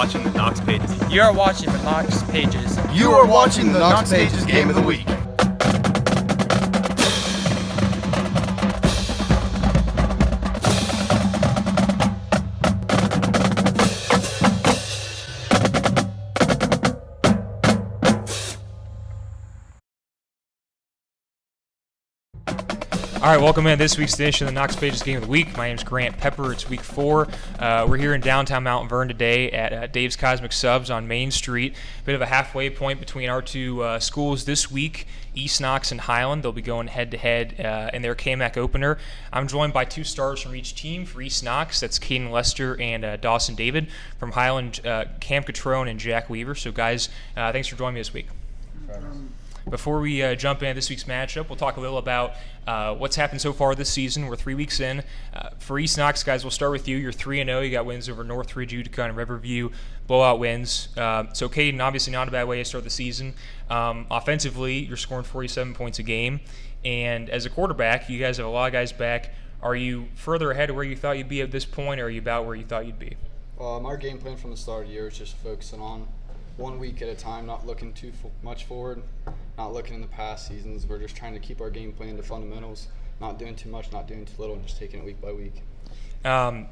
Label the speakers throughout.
Speaker 1: watching the Knox Pages.
Speaker 2: You are watching the Knox Pages.
Speaker 3: You are watching the Knox Pages Game of the Week.
Speaker 4: All right, welcome in this week's edition of the Knox Pages Game of the Week. My name is Grant Pepper. It's week 4. We're here in downtown Mount Vernon today at Dave's Cosmic Subs on Main Street. Bit of a halfway point between our two schools this week, East Knox and Highland. They'll be going head-to-head in their KMAC opener. I'm joined by 2 stars from each team. For East Knox, that's Kadden Lester and Dawson David. From Highland, Cam Cutrone and Jack Weaver. So, guys, thanks for joining me this week. Before we jump into this week's matchup, we'll talk a little about what's happened so far this season. We're 3 weeks in. For East Knox, guys, we'll start with you. You're 3-0. You got wins over Northridge, Utica, and Riverview. Blowout wins. So, Kadden, obviously not a bad way to start the season. Offensively, you're scoring 47 points a game. And as a quarterback, you guys have a lot of guys back. Are you further ahead of where you thought you'd be at this point, or are you about where you thought you'd be?
Speaker 5: Our game plan from the start of the year is just focusing on 1 week at a time, not looking too much forward, not looking in the past seasons. We're just trying to keep our game plan to fundamentals, not doing too much, not doing too little, and just taking it week by week.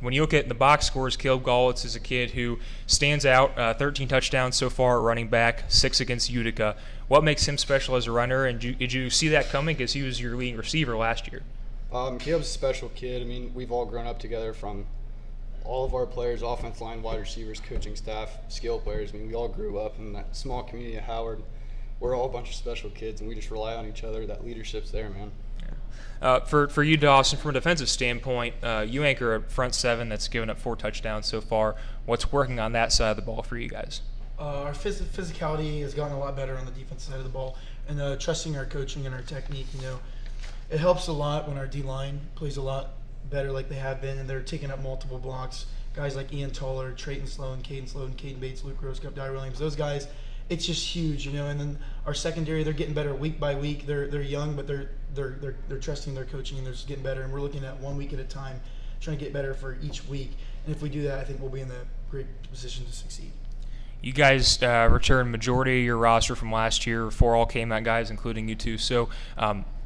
Speaker 4: When you look at the box scores, Caleb Gallitz is a kid who stands out, 13 touchdowns so far at running back, 6 against Utica. What makes him special as a runner, and did you see that coming because he was your leading receiver last year?
Speaker 5: Caleb's a special kid. I mean, we've all grown up together, from all of our players, offensive line, wide receivers, coaching staff, skill players. I mean, we all grew up in that small community of Howard. We're all a bunch of special kids, and we just rely on each other. That leadership's there, man.
Speaker 4: For you, Dawson, from a defensive standpoint, you anchor a front 7 that's given up 4 touchdowns so far. What's working on that side of the ball for you guys?
Speaker 6: Our physicality has gotten a lot better on the defensive side of the ball, and trusting our coaching and our technique. It helps a lot when our D-line plays a lot better like they have been, and they're taking up multiple blocks. Guys like Ian Toller, Trayton Sloan, Caden Bates, Luke Rose, Dyer Williams, those guys, it's just huge, And then our secondary, they're getting better week by week. They're young, but they're trusting their coaching, and they're just getting better. And we're looking at 1 week at a time, trying to get better for each week. And if we do that, I think we'll be in the great position to succeed.
Speaker 4: You guys returned majority of your roster from last year, 4 all-KMAC guys, including you two. So,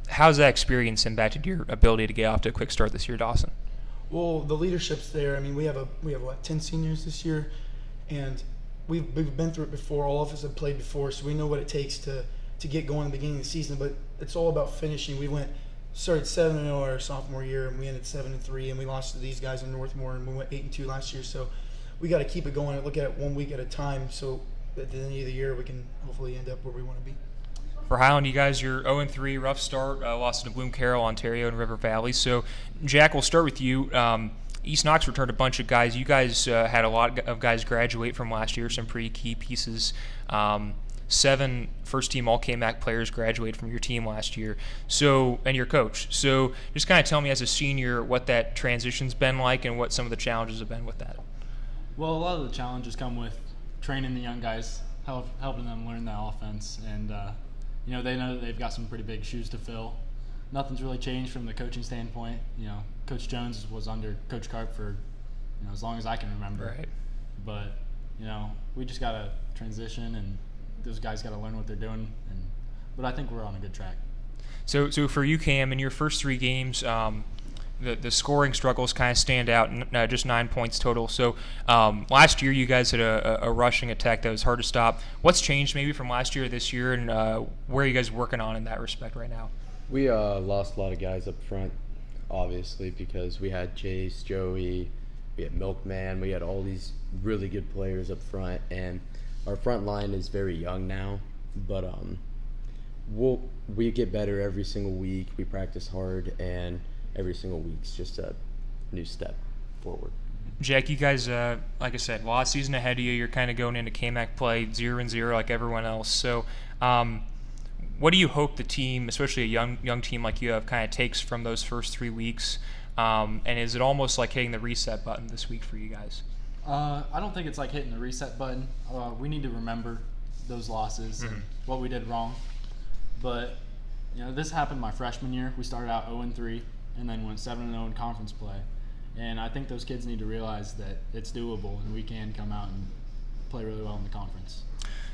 Speaker 4: how's that experience impacted your ability to get off to a quick start this year, Dawson?
Speaker 6: Well, the leadership's there. I mean, we have 10 seniors this year, and we've been through it before. All of us have played before, so we know what it takes to get going at the beginning of the season. But it's all about finishing. We started 7-0 our sophomore year, and we ended 7-3, and we lost to these guys in Northmore, and we went 8-2 last year. So we got to keep it going and look at it 1 week at a time. So at the end of the year, we can hopefully end up where we want to be.
Speaker 4: For Highland, you guys, you're 0-3, rough start, lost to Bloom Carroll, Ontario, and River Valley. So, Jack, we'll start with you. East Knox returned a bunch of guys. You guys had a lot of guys graduate from last year, some pretty key pieces. 7 first-team all-KMAC players graduate from your team last year, and your coach. So just kind of tell me as a senior what that transition's been like and what some of the challenges have been with that.
Speaker 7: Well, a lot of the challenges come with training the young guys, helping them learn the offense, and they know that they've got some pretty big shoes to fill. Nothing's really changed from the coaching standpoint. Coach Jones was under Coach Karp for as long as I can remember.
Speaker 4: Right.
Speaker 7: But we just got to transition, and those guys got to learn what they're doing. But I think we're on a good track.
Speaker 4: So for you, Cam, in your first 3 games, the scoring struggles kind of stand out, just 9 points total. So last year you guys had a rushing attack that was hard to stop. What's changed maybe from last year to this year, and where are you guys working on in that respect right now?
Speaker 8: We lost a lot of guys up front, obviously, because we had Jace, Joey, we had Milkman, we had all these really good players up front, and our front line is very young now, but we get better every single week. We practice hard, and every single week's just a new step forward.
Speaker 4: Jack, you guys, like I said, last season ahead of you. You're kind of going into KMAC play 0-0 like everyone else. So what do you hope the team, especially a young team like you have, kind of takes from those first 3 weeks? And is it almost like hitting the reset button this week for you guys?
Speaker 7: I don't think it's like hitting the reset button. We need to remember those losses and what we did wrong. But, this happened my freshman year. We started out 0-3 and then went 7-0 in conference play. And I think those kids need to realize that it's doable and we can come out and play really well in the conference.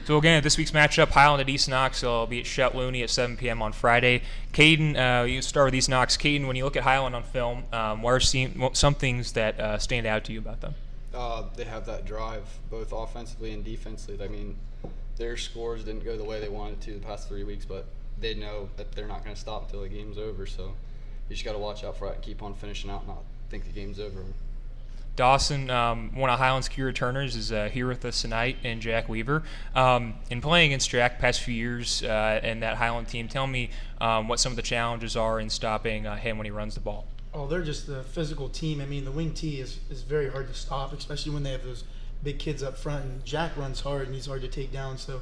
Speaker 4: So again, this week's matchup, Highland and East Knox will be at Chet Looney at 7 p.m. on Friday. Kadden, you start with East Knox. Kadden, when you look at Highland on film, what are some things that stand out to you about them?
Speaker 5: They have that drive, both offensively and defensively. I mean, their scores didn't go the way they wanted to the past 3 weeks, but they know that they're not going to stop until the game's over. So you just got to watch out for that and keep on finishing out and not think the game's over.
Speaker 4: Dawson, one of Highland's key returners, is here with us tonight, and Jack Weaver. In playing against Jack past few years and that Highland team, tell me what some of the challenges are in stopping him when he runs the ball.
Speaker 6: Oh, they're just a physical team. I mean, the wing T is very hard to stop, especially when they have those big kids up front. And Jack runs hard, and he's hard to take down. So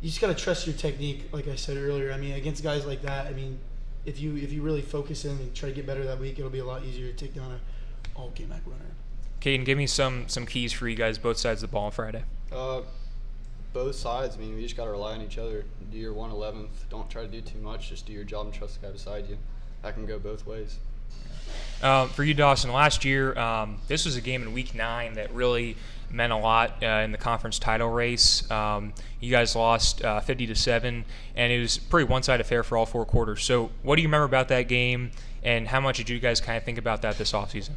Speaker 6: you just got to trust your technique, like I said earlier. I mean, against guys like that, I mean, if you really focus in and try to get better that week, it'll be a lot easier to take down a all-KMAC runner.
Speaker 4: Kadden, give me some keys for you guys, both sides of the ball on Friday.
Speaker 5: Both sides. I mean, we just got to rely on each other. Do your 1/11th. Don't try to do too much. Just do your job and trust the guy beside you. That can go both ways.
Speaker 4: For you, Dawson, last year, this was a game in Week 9 that really meant a lot in the conference title race. You guys lost 50-7, and it was a pretty one-sided affair for all 4 quarters. So what do you remember about that game, and how much did you guys kind of think about that this offseason?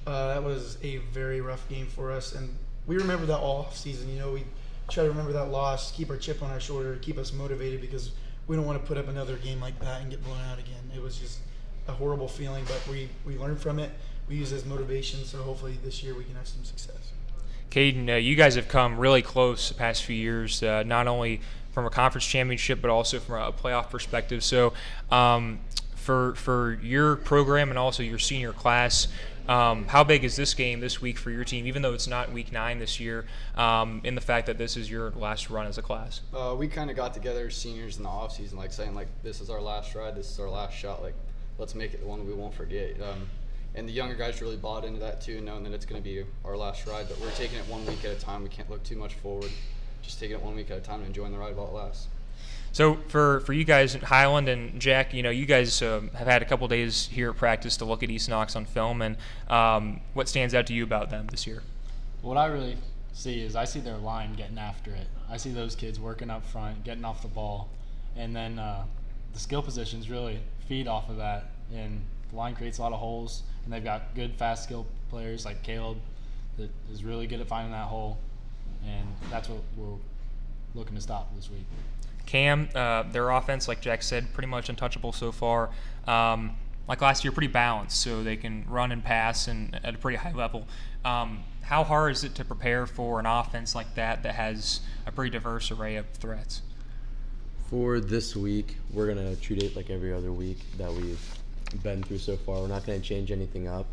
Speaker 6: That was a very rough game for us, and we remember that all season. You know, we try to remember that loss, keep our chip on our shoulder, keep us motivated, because we don't want to put up another game like that and get blown out again. It was just a horrible feeling, but we learned from it. We use it as motivation, so hopefully this year we can have some success.
Speaker 4: Kadden, you guys have come really close the past few years, not only from a conference championship but also from a playoff perspective. So for your program and also your senior class, how big is this game this week for your team, even though it's not Week 9 this year, in the fact that this is your last run as a class?
Speaker 5: We kind of got together as seniors in the offseason, like saying, like, this is our last ride, this is our last shot, like, let's make it the one we won't forget. And the younger guys really bought into that too, knowing that it's going to be our last ride, but we're taking it 1 week at a time. We can't look too much forward, just taking it 1 week at a time and enjoying the ride while it lasts.
Speaker 4: So for you guys in Highland and Jack, you guys have had a couple days here at practice to look at East Knox on film, and what stands out to you about them this year?
Speaker 7: What I really see is I see their line getting after it. I see those kids working up front, getting off the ball, and then the skill positions really feed off of that, and the line creates a lot of holes, and they've got good fast skill players like Caleb that is really good at finding that hole, and that's what we're looking to stop this week.
Speaker 4: Cam, their offense, like Jack said, pretty much untouchable so far. Like last year, pretty balanced, so they can run and pass and at a pretty high level. How hard is it to prepare for an offense like that has a pretty diverse array of threats?
Speaker 8: For this week, we're going to treat it like every other week that we've been through so far. We're not going to change anything up.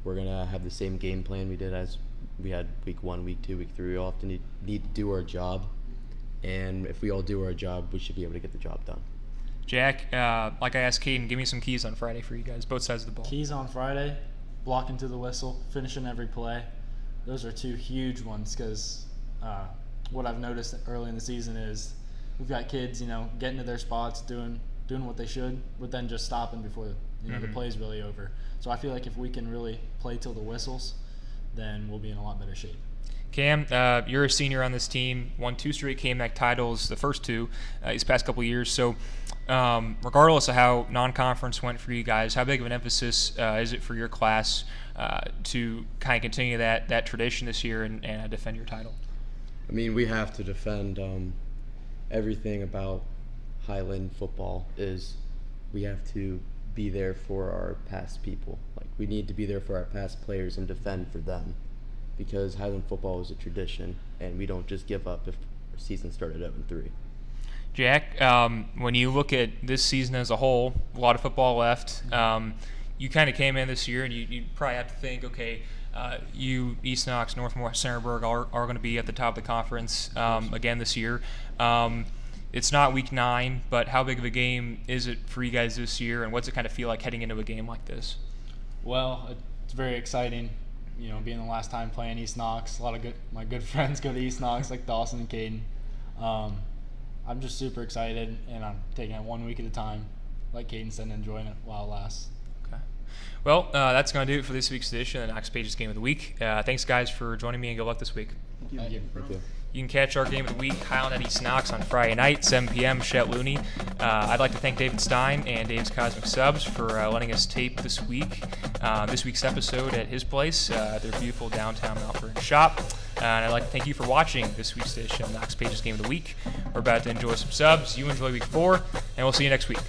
Speaker 8: We're going to have the same game plan we did as we had Week 1, Week 2, Week 3. We all have to need to do our job. And if we all do our job, we should be able to get the job done.
Speaker 4: Jack, like I asked Kadden, give me some keys on Friday for you guys, both sides of the ball.
Speaker 7: Keys on Friday, blocking to the whistle, finishing every play. Those are 2 huge ones, because what I've noticed early in the season is we've got kids, getting to their spots, doing what they should, but then just stopping before the play's really over. So I feel like if we can really play till the whistles, then we'll be in a lot better shape.
Speaker 4: Cam, you're a senior on this team, won 2 straight KMAC titles, the first 2 these past couple of years. So regardless of how non-conference went for you guys, how big of an emphasis is it for your class to kind of continue that tradition this year and defend your title?
Speaker 8: I mean, we have to defend everything about Highland football is we have to be there for our past people. Like, we need to be there for our past players and defend for them, because Highland football is a tradition, and we don't just give up if our season started 0-3.
Speaker 4: Jack, when you look at this season as a whole, a lot of football left. You kind of came in this year, and you probably have to think, okay, you, East Knox, Northwest Centerburg are going to be at the top of the conference again this year. It's not Week 9, but how big of a game is it for you guys this year, and what's it kind of feel like heading into a game like this?
Speaker 7: Well, it's very exciting. Being the last time playing East Knox, a lot of my good friends go to East Knox, like Dawson and Kadden. I'm just super excited, and I'm taking it 1 week at a time, like Kadden said, and enjoying it while it lasts.
Speaker 4: Okay. Well, that's going to do it for this week's edition of the Knox Pages Game of the Week. Thanks, guys, for joining me, and good luck this week.
Speaker 8: Thank you.
Speaker 4: You can catch our Game of the Week, Highland and East Knox, on Friday night, 7 p.m., Chet Looney. I'd like to thank David Stein and Dave's Cosmic Subs for letting us tape this week's episode at his place, their beautiful downtown Mount Vernon shop. And I'd like to thank you for watching this week's edition of Knox Pages Game of the Week. We're about to enjoy some subs. You enjoy week 4, and we'll see you next week.